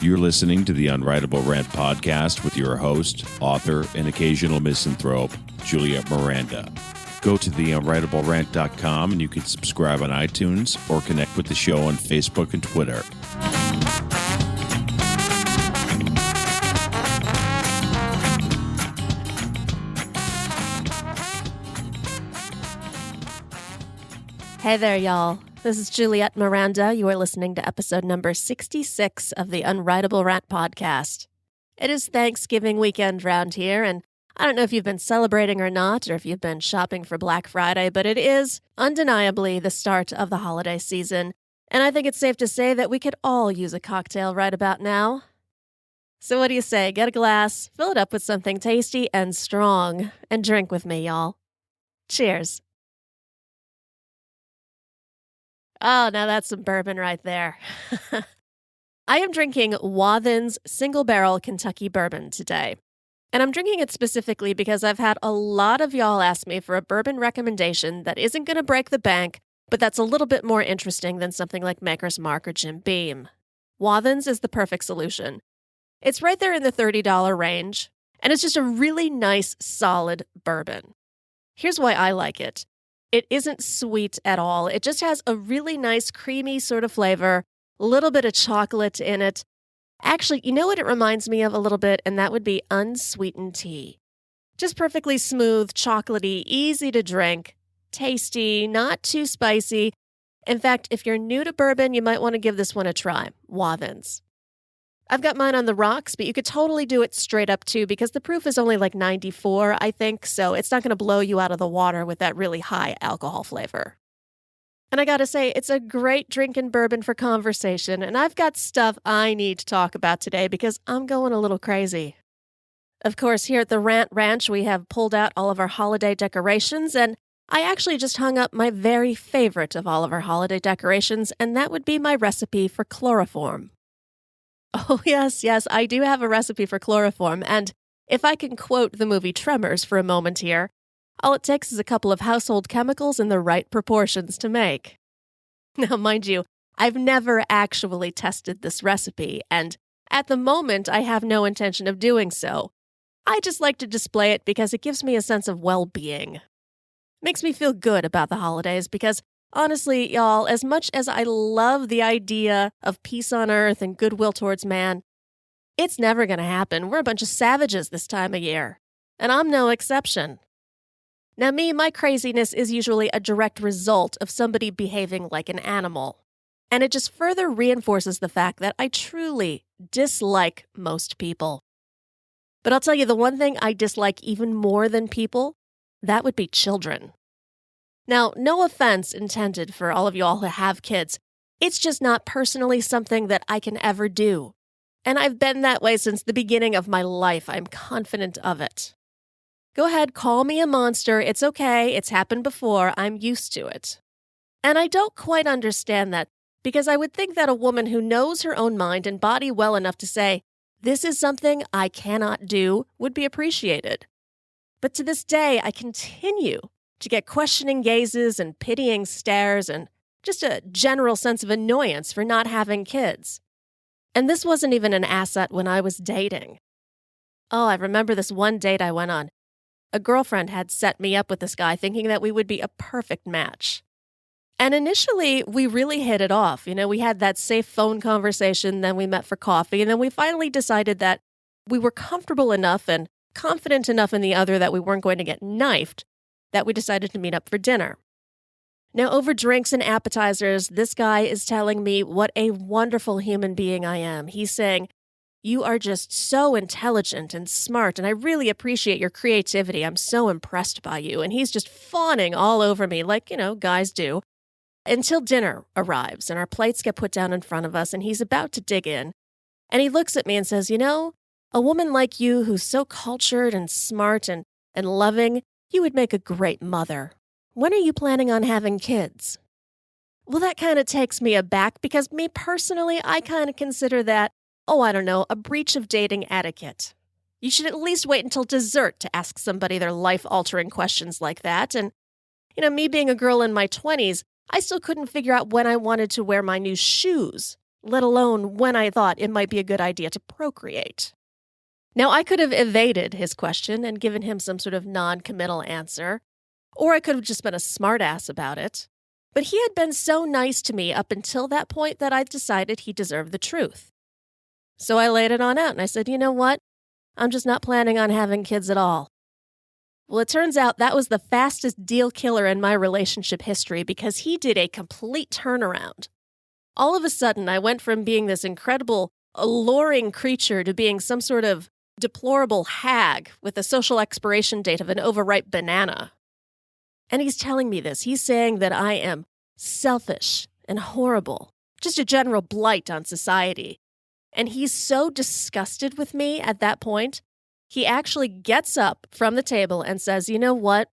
You're listening to the Unwritable Rant podcast with your host, author, and occasional misanthrope, Juliette Miranda. Go to theunwritablerant.com and you can subscribe on iTunes or connect with the show on Facebook and Twitter. Hey there, y'all. This is Juliette Miranda. You are listening to episode number 66 of the Unwritable Rant podcast. It is Thanksgiving weekend around here, and I don't know if you've been celebrating or not, or if you've been shopping for Black Friday, but it is undeniably the start of the holiday season, and I think it's safe to say that we could all use a cocktail right about now. So what do you say? Get a glass, fill it up with something tasty and strong, and drink with me, y'all. Cheers. Oh, now that's some bourbon right there. I am drinking Wathen's Single Barrel Kentucky Bourbon today. And I'm drinking it specifically because I've had a lot of y'all ask me for a bourbon recommendation that isn't going to break the bank, but that's a little bit more interesting than something like Maker's Mark or Jim Beam. Wathen's is the perfect solution. It's right there in the $30 range, and it's just a really nice, solid bourbon. Here's why I like it. It isn't sweet at all. It just has a really nice, creamy sort of flavor, a little bit of chocolate in it. Actually, you know what it reminds me of a little bit, and that would be unsweetened tea. Just perfectly smooth, chocolatey, easy to drink, tasty, not too spicy. In fact, if you're new to bourbon, you might want to give this one a try. Wathen's. I've got mine on the rocks, but you could totally do it straight up too because the proof is only like 94, I think, so it's not going to blow you out of the water with that really high alcohol flavor. And I gotta say, it's a great drinking bourbon for conversation, and I've got stuff I need to talk about today because I'm going a little crazy. Of course, here at the Rant Ranch, we have pulled out all of our holiday decorations, and I actually just hung up my very favorite of all of our holiday decorations, and that would be my recipe for chloroform. Oh, yes, I do have a recipe for chloroform, and if I can quote the movie Tremors for a moment here, all it takes is a couple of household chemicals in the right proportions to make. Now, mind you, I've never actually tested this recipe, and at the moment, I have no intention of doing so. I just like to display it because it gives me a sense of well-being. Makes me feel good about the holidays because honestly, y'all, as much as I love the idea of peace on earth and goodwill towards man, it's never going to happen. We're a bunch of savages this time of year, and I'm no exception. Now my craziness is usually a direct result of somebody behaving like an animal, and it just further reinforces the fact that I truly dislike most people. But I'll tell you the one thing I dislike even more than people, that would be children. Now, no offense intended for all of you all who have kids. It's just not personally something that I can ever do. And I've been that way since the beginning of my life. I'm confident of it. Go ahead, call me a monster. It's okay. It's happened before. I'm used to it. And I don't quite understand that because I would think that a woman who knows her own mind and body well enough to say, this is something I cannot do, would be appreciated. But to this day, I continue to get questioning gazes and pitying stares and just a general sense of annoyance for not having kids. And this wasn't even an asset when I was dating. Oh, I remember this one date I went on. A girlfriend had set me up with this guy thinking that we would be a perfect match. And initially, we really hit it off. You know, we had that safe phone conversation, then we met for coffee, and then we finally decided that we were comfortable enough and confident enough in the other that we weren't going to get knifed that we decided to meet up for dinner. Now, over drinks and appetizers, this guy is telling me what a wonderful human being I am. He's saying, you are just so intelligent and smart, and I really appreciate your creativity. I'm so impressed by you. And he's just fawning all over me like, guys do. Until dinner arrives, and our plates get put down in front of us, and he's about to dig in. And he looks at me and says, a woman like you who's so cultured and smart and loving, you would make a great mother. When are you planning on having kids? Well, that kind of takes me aback because me personally, I kind of consider that, a breach of dating etiquette. You should at least wait until dessert to ask somebody their life-altering questions like that. And, me being a girl in my 20s, I still couldn't figure out when I wanted to wear my new shoes. let alone when I thought it might be a good idea to procreate. Now, I could have evaded his question and given him some sort of non-committal answer, or I could have just been a smartass about it. But he had been so nice to me up until that point that I decided he deserved the truth. So I laid it on out and I said, you know what? I'm just not planning on having kids at all. Well, it turns out that was the fastest deal killer in my relationship history because he did a complete turnaround. All of a sudden, I went from being this incredible, alluring creature to being some sort of deplorable hag with a social expiration date of an overripe banana. And he's telling me this. He's saying that I am selfish and horrible, just a general blight on society. And he's so disgusted with me at that point, he actually gets up from the table and says, you know what?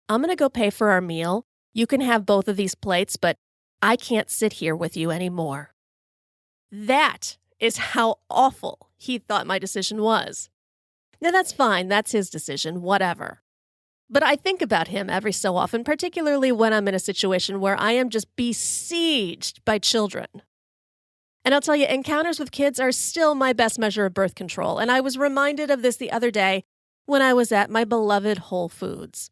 I'm going to go pay for our meal. You can have both of these plates, but I can't sit here with you anymore. That is how awful he thought my decision was. Now, that's fine. That's his decision, whatever. But I think about him every so often, particularly when I'm in a situation where I am just besieged by children. And I'll tell you, encounters with kids are still my best measure of birth control. And I was reminded of this the other day when I was at my beloved Whole Foods.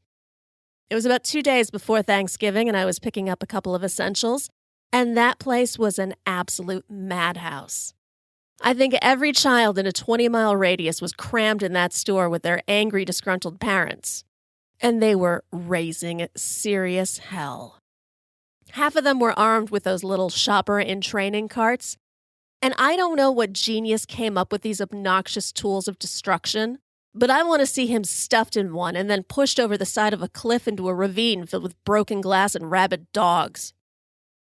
It was about 2 days before Thanksgiving, and I was picking up a couple of essentials, and that place was an absolute madhouse. I think every child in a 20-mile radius was crammed in that store with their angry, disgruntled parents. And they were raising serious hell. Half of them were armed with those little shopper-in-training carts. And I don't know what genius came up with these obnoxious tools of destruction, but I want to see him stuffed in one and then pushed over the side of a cliff into a ravine filled with broken glass and rabid dogs.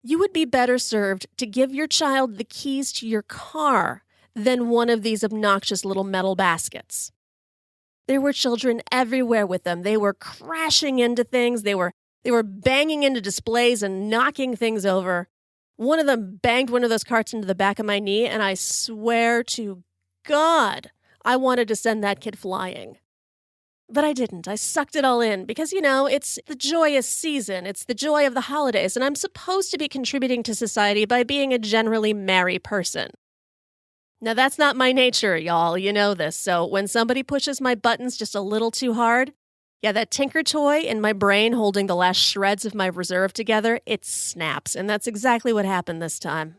You would be better served to give your child the keys to your car than one of these obnoxious little metal baskets. There were children everywhere with them. They were crashing into things. They were banging into displays and knocking things over. One of them banged one of those carts into the back of my knee, and I swear to God, I wanted to send that kid flying. But I didn't. I sucked it all in because, it's the joyous season. It's the joy of the holidays, and I'm supposed to be contributing to society by being a generally merry person. Now, that's not my nature, y'all. You know this. So when somebody pushes my buttons just a little too hard, that tinker toy in my brain holding the last shreds of my reserve together, it snaps. And that's exactly what happened this time.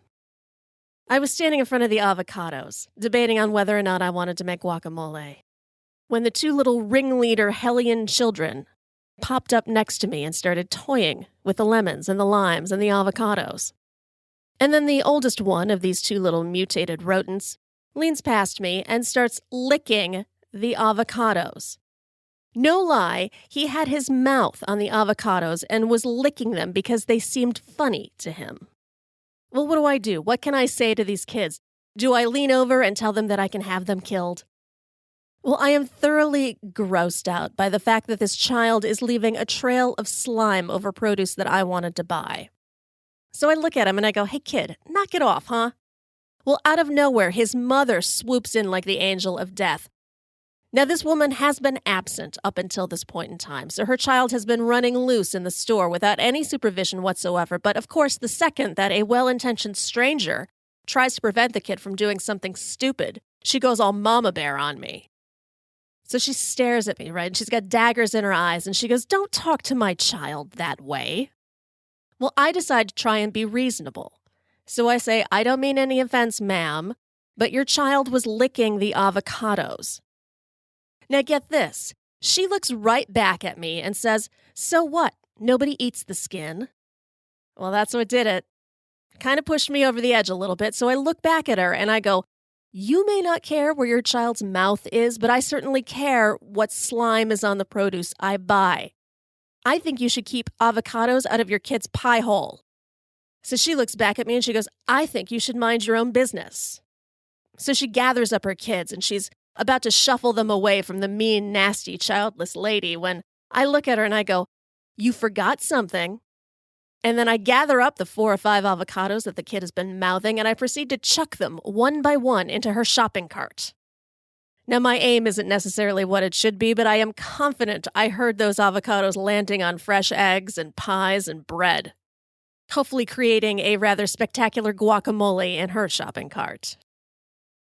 I was standing in front of the avocados, debating on whether or not I wanted to make guacamole, when the two little ringleader hellion children popped up next to me and started toying with the lemons and the limes and the avocados. And then the oldest one of these two little mutated rodents leans past me and starts licking the avocados. No lie, he had his mouth on the avocados and was licking them because they seemed funny to him. Well, what do I do? What can I say to these kids? Do I lean over and tell them that I can have them killed? Well, I am thoroughly grossed out by the fact that this child is leaving a trail of slime over produce that I wanted to buy. So I look at him and I go, hey kid, knock it off, huh? Well, out of nowhere, his mother swoops in like the angel of death. Now, this woman has been absent up until this point in time, so her child has been running loose in the store without any supervision whatsoever. But of course, the second that a well-intentioned stranger tries to prevent the kid from doing something stupid, she goes all mama bear on me. So she stares at me, right? And she's got daggers in her eyes, and she goes, don't talk to my child that way. Well, I decide to try and be reasonable. So I say, I don't mean any offense, ma'am, but your child was licking the avocados. Now get this. She looks right back at me and says, so what? Nobody eats the skin. Well, that's what did it. Kind of pushed me over the edge a little bit, so I look back at her and I go, you may not care where your child's mouth is, but I certainly care what slime is on the produce I buy. I think you should keep avocados out of your kid's pie hole. So she looks back at me and she goes, I think you should mind your own business. So she gathers up her kids and she's about to shuffle them away from the mean, nasty, childless lady when I look at her and I go, you forgot something. And then I gather up the 4 or 5 avocados that the kid has been mouthing and I proceed to chuck them one by one into her shopping cart. Now, my aim isn't necessarily what it should be, but I am confident I heard those avocados landing on fresh eggs and pies and bread. hopefully creating a rather spectacular guacamole in her shopping cart.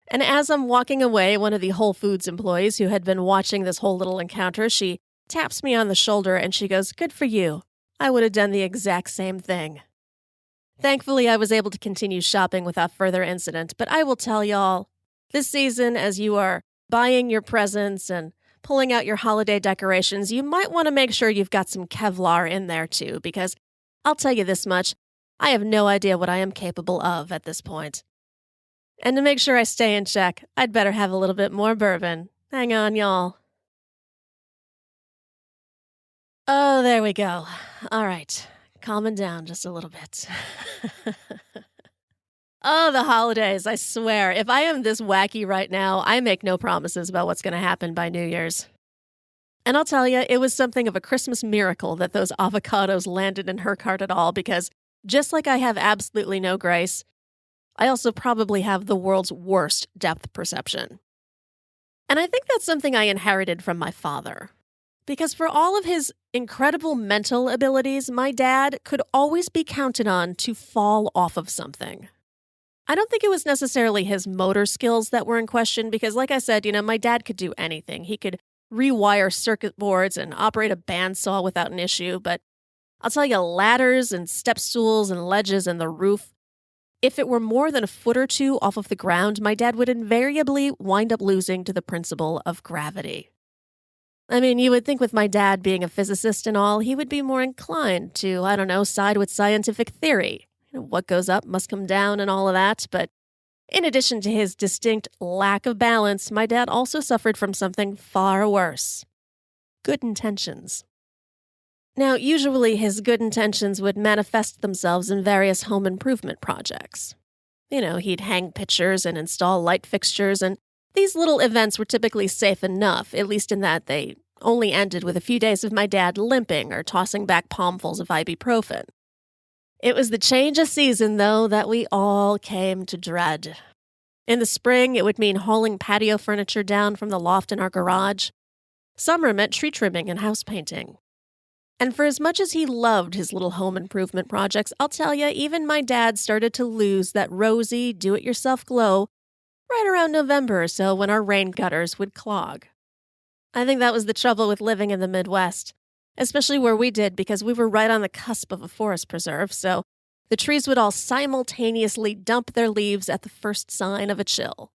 And as I'm walking away, one of the Whole Foods employees who had been watching this whole little encounter, she taps me on the shoulder and she goes, "Good for you. I would have done the exact same thing." Thankfully, I was able to continue shopping without further incident, but I will tell y'all, this season, as you are buying your presents and pulling out your holiday decorations, you might want to make sure you've got some Kevlar in there too, because I'll tell you this much, I have no idea what I am capable of at this point. And to make sure I stay in check, I'd better have a little bit more bourbon. Hang on, y'all. Oh, there we go. All right. Calming down just a little bit. Oh, the holidays, I swear. If I am this wacky right now, I make no promises about what's going to happen by New Year's. And I'll tell you, it was something of a Christmas miracle that those avocados landed in her cart at all, because just like I have absolutely no grace, I also probably have the world's worst depth perception. And I think that's something I inherited from my father. Because for all of his incredible mental abilities, my dad could always be counted on to fall off of something. I don't think it was necessarily his motor skills that were in question because, like I said, my dad could do anything. He could rewire circuit boards and operate a bandsaw without an issue, but I'll tell you, ladders and step stools and ledges and the roof, if it were more than a foot or two off of the ground, my dad would invariably wind up losing to the principle of gravity. I mean, you would think with my dad being a physicist and all, he would be more inclined to, side with scientific theory. What goes up must come down and all of that. But in addition to his distinct lack of balance, my dad also suffered from something far worse. Good intentions. Now, usually his good intentions would manifest themselves in various home improvement projects. He'd hang pictures and install light fixtures, and these little events were typically safe enough, at least in that they only ended with a few days of my dad limping or tossing back palmfuls of ibuprofen. It was the change of season, though, that we all came to dread. In the spring, it would mean hauling patio furniture down from the loft in our garage. Summer meant tree trimming and house painting. And for as much as he loved his little home improvement projects, I'll tell you, even my dad started to lose that rosy, do-it-yourself glow right around November or so when our rain gutters would clog. I think that was the trouble with living in the Midwest. Especially where we did, because we were right on the cusp of a forest preserve, so the trees would all simultaneously dump their leaves at the first sign of a chill.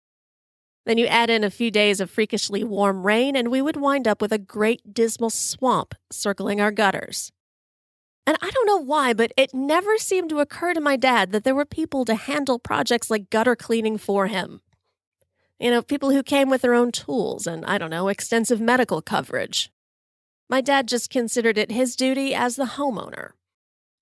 Then you add in a few days of freakishly warm rain, and we would wind up with a great dismal swamp circling our gutters. And I don't know why, but it never seemed to occur to my dad that there were people to handle projects like gutter cleaning for him. People who came with their own tools and, extensive medical coverage. My dad just considered it his duty as the homeowner.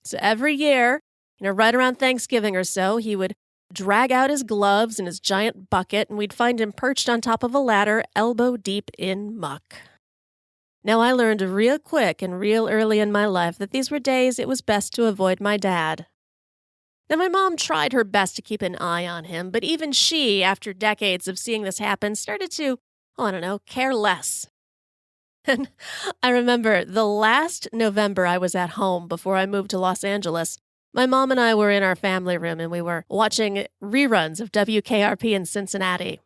So every year, right around Thanksgiving or so, he would drag out his gloves and his giant bucket, and we'd find him perched on top of a ladder, elbow deep in muck. Now, I learned real quick and real early in my life that these were days it was best to avoid my dad. Now, my mom tried her best to keep an eye on him, but even she, after decades of seeing this happen, started to, care less. And I remember the last November I was at home before I moved to Los Angeles, my mom and I were in our family room and we were watching reruns of WKRP in Cincinnati.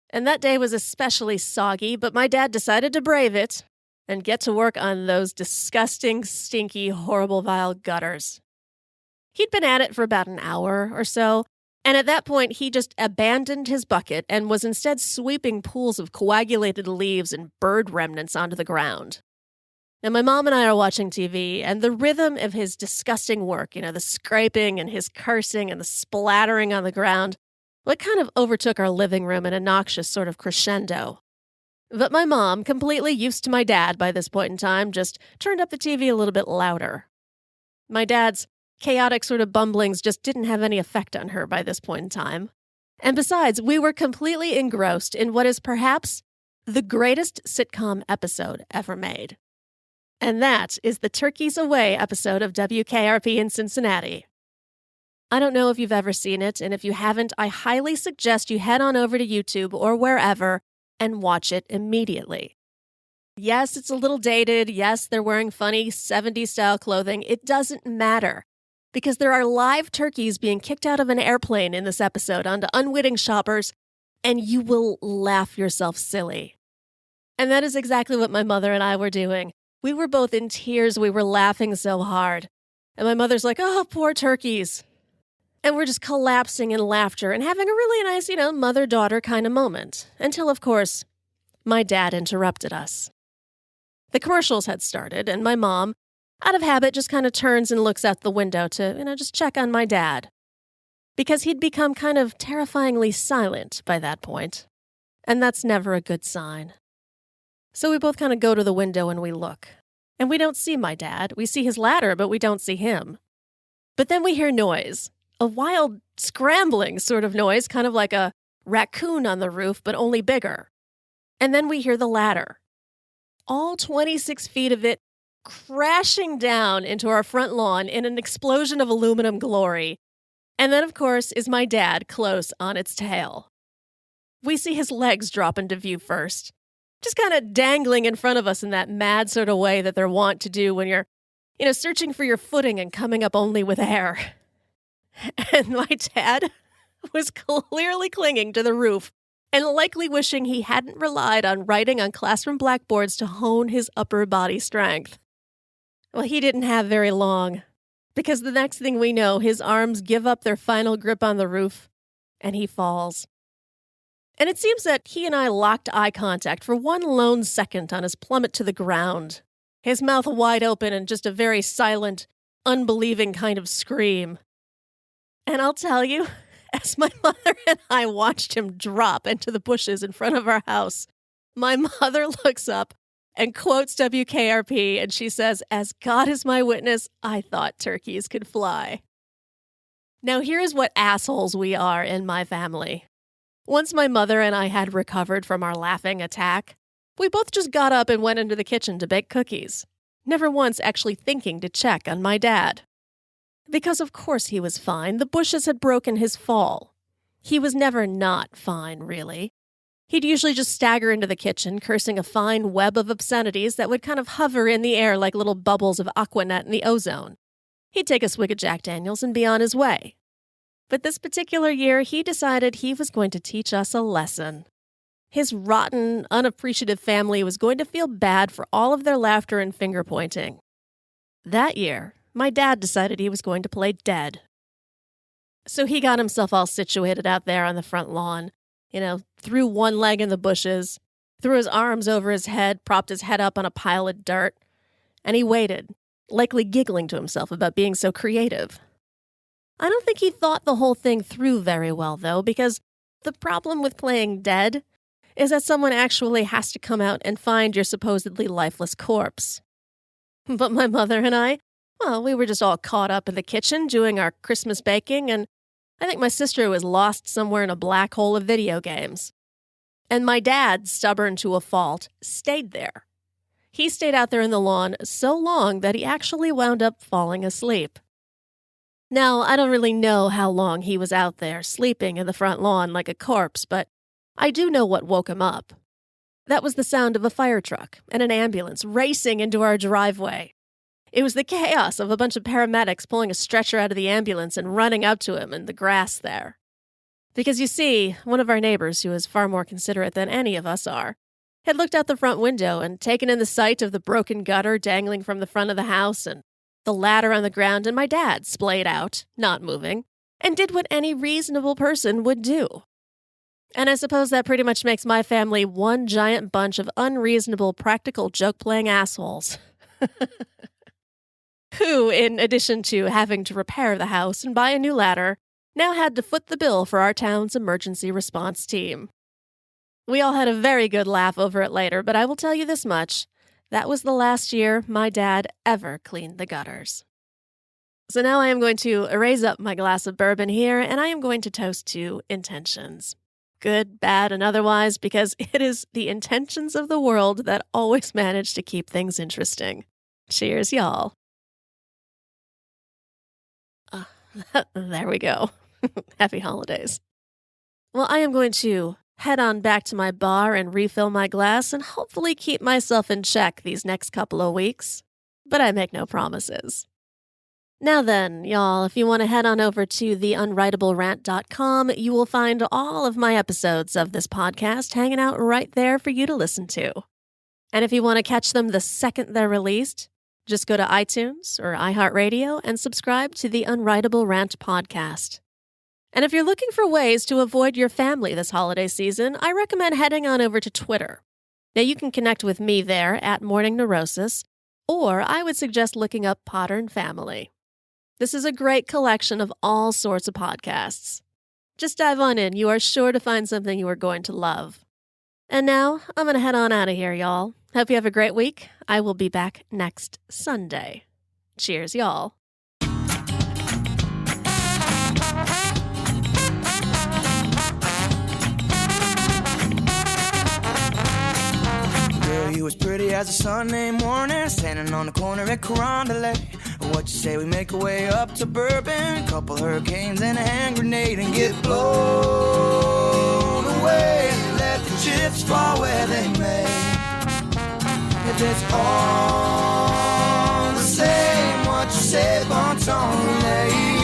And that day was especially soggy, but my dad decided to brave it and get to work on those disgusting, stinky, horrible, vile gutters. He'd been at it for about an hour or so, and at that point, he just abandoned his bucket and was instead sweeping pools of coagulated leaves and bird remnants onto the ground. Now, my mom and I are watching TV, and the rhythm of his disgusting work, the scraping and his cursing and the splattering on the ground, it kind of overtook our living room in a noxious sort of crescendo. But my mom, completely used to my dad by this point in time, just turned up the TV a little bit louder. My dad's chaotic sort of bumblings just didn't have any effect on her by this point in time. And besides, we were completely engrossed in what is perhaps the greatest sitcom episode ever made. And that is the Turkeys Away episode of WKRP in Cincinnati. I don't know if you've ever seen it, and if you haven't, I highly suggest you head on over to YouTube or wherever and watch it immediately. Yes, it's a little dated. Yes, they're wearing funny 70s style clothing. It doesn't matter. because there are live turkeys being kicked out of an airplane in this episode onto unwitting shoppers, and you will laugh yourself silly. And that is exactly what my mother and I were doing. We were both in tears. We were laughing so hard. And my mother's like, oh, poor turkeys. And we're just collapsing in laughter and having a really nice, mother-daughter kind of moment. Until, of course, my dad interrupted us. The commercials had started, and my mom, out of habit, just kind of turns and looks out the window to, just check on my dad. Because he'd become kind of terrifyingly silent by that point. And that's never a good sign. So we both kind of go to the window and we look. And we don't see my dad. We see his ladder, but we don't see him. But then we hear noise. A wild, scrambling sort of noise, kind of like a raccoon on the roof, but only bigger. And then we hear the ladder. All 26 feet of it crashing down into our front lawn in an explosion of aluminum glory. And then, of course, is my dad close on its tail. We see his legs drop into view first, just kind of dangling in front of us in that mad sort of way that they're wont to do when you're, searching for your footing and coming up only with air. And my dad was clearly clinging to the roof and likely wishing he hadn't relied on writing on classroom blackboards to hone his upper body strength. Well, he didn't have very long, because the next thing we know, his arms give up their final grip on the roof, and he falls. And it seems that he and I locked eye contact for one lone second on his plummet to the ground, his mouth wide open and just a very silent, unbelieving kind of scream. And I'll tell you, as my mother and I watched him drop into the bushes in front of our house, my mother looks up and quotes WKRP, and she says, "As God is my witness, I thought turkeys could fly." Now here's what assholes we are in my family. Once my mother and I had recovered from our laughing attack, we both just got up and went into the kitchen to bake cookies, never once actually thinking to check on my dad. Because of course he was fine. The bushes had broken his fall. He was never not fine, really. He'd usually just stagger into the kitchen, cursing a fine web of obscenities that would kind of hover in the air like little bubbles of Aquanet in the ozone. He'd take a swig of Jack Daniels and be on his way. But this particular year, he decided he was going to teach us a lesson. His rotten, unappreciative family was going to feel bad for all of their laughter and finger-pointing. That year, my dad decided he was going to play dead. So he got himself all situated out there on the front lawn, threw one leg in the bushes, threw his arms over his head, propped his head up on a pile of dirt, and he waited, likely giggling to himself about being so creative. I don't think he thought the whole thing through very well, though, because the problem with playing dead is that someone actually has to come out and find your supposedly lifeless corpse. But my mother and I, we were just all caught up in the kitchen doing our Christmas baking, and I think my sister was lost somewhere in a black hole of video games. And my dad, stubborn to a fault, stayed there. He stayed out there in the lawn so long that he actually wound up falling asleep. Now, I don't really know how long he was out there sleeping in the front lawn like a corpse, but I do know what woke him up. That was the sound of a fire truck and an ambulance racing into our driveway. It was the chaos of a bunch of paramedics pulling a stretcher out of the ambulance and running up to him in the grass there. Because you see, one of our neighbors, who is far more considerate than any of us are, had looked out the front window and taken in the sight of the broken gutter dangling from the front of the house and the ladder on the ground, and my dad splayed out, not moving, and did what any reasonable person would do. And I suppose that pretty much makes my family one giant bunch of unreasonable practical joke-playing assholes. Who, in addition to having to repair the house and buy a new ladder, now had to foot the bill for our town's emergency response team. We all had a very good laugh over it later, but I will tell you this much. That was the last year my dad ever cleaned the gutters. So now I am going to raise up my glass of bourbon here, and I am going to toast to intentions. Good, bad, and otherwise, because it is the intentions of the world that always manage to keep things interesting. Cheers, y'all. There we go. Happy holidays. Well, I am going to head on back to my bar and refill my glass and hopefully keep myself in check these next couple of weeks. But I make no promises. Now then, y'all, if you want to head on over to theunwritablерant.com, you will find all of my episodes of this podcast hanging out right there for you to listen to. And if you want to catch them the second they're released, just go to iTunes or iHeartRadio and subscribe to the Unwritable Rant podcast. And if you're looking for ways to avoid your family this holiday season, I recommend heading on over to Twitter. Now, you can connect with me there at Morning Neurosis, or I would suggest looking up Podern Family. This is a great collection of all sorts of podcasts. Just dive on in. You are sure to find something you are going to love. And now, I'm going to head on out of here, y'all. Hope you have a great week. I will be back next Sunday. Cheers, y'all. Girl, you as pretty as a Sunday morning, standing on the corner at Carondelet. What you say we make our way up to Bourbon, a couple hurricanes and a hand grenade, and get blown away and let the chips fall where they may. If it's all the same, what you say, bon ton lane.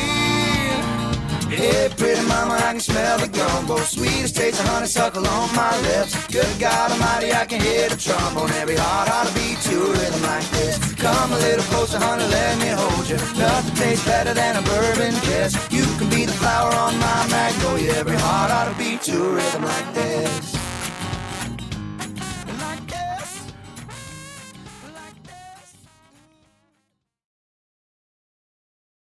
Hey, pretty mama, I can smell the gumbo, sweet as taste of honeysuckle on my lips. Good God Almighty, I can hear the trombone, every heart ought to beat to a rhythm like this. Come a little closer, honey, let me hold you. Nothing tastes better than a bourbon kiss. You can be the flower on my magnolia, every heart ought to beat to a rhythm